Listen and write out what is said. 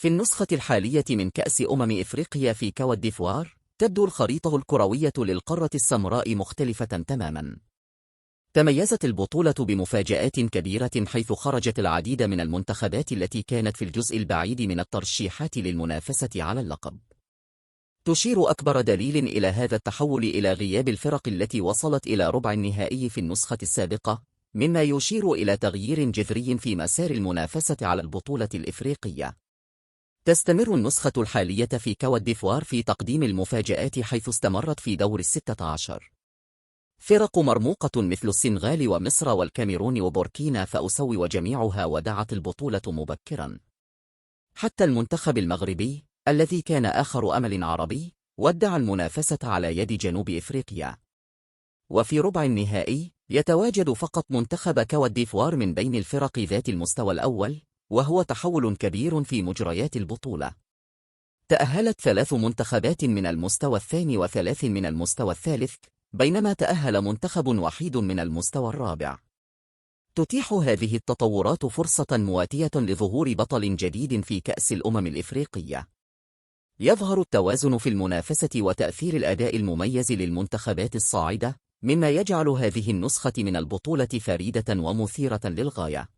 في النسخة الحالية من كأس إفريقيا في كوت ديفوار، تبدو الخريطة الكروية للقارة السمراء مختلفة تماماً. تميزت البطولة بمفاجآت كبيرة، حيث خرجت العديد من المنتخبات التي كانت في الجزء البعيد من الترشيحات للمنافسة على اللقب. تشير أكبر دليل إلى هذا التحول إلى غياب الفرق التي وصلت إلى ربع النهائي في النسخة السابقة، مما يشير إلى تغيير جذري في مسار المنافسة على البطولة الإفريقية. تستمر النسخة الحالية في كوت ديفوار في تقديم المفاجآت، حيث استمرت في دور 16 فرق مرموقة مثل السنغال ومصر والكاميرون وبوركينا فاسو، وجميعها ودعت البطولة مبكرا. حتى المنتخب المغربي الذي كان آخر أمل عربي ودع المنافسة على يد جنوب إفريقيا. وفي ربع النهائي يتواجد فقط منتخب كوت ديفوار من بين الفرق ذات المستوى الأول، وهو تحول كبير في مجريات البطولة. تأهلت 3 منتخبات من المستوى الثاني و3 من المستوى الثالث، بينما تأهل منتخب وحيد من المستوى الرابع. تتيح هذه التطورات فرصة مواتية لظهور بطل جديد في كأس الإفريقية. يظهر التوازن في المنافسة وتأثير الأداء المميز للمنتخبات الصاعدة، مما يجعل هذه النسخة من البطولة فريدة ومثيرة للغاية.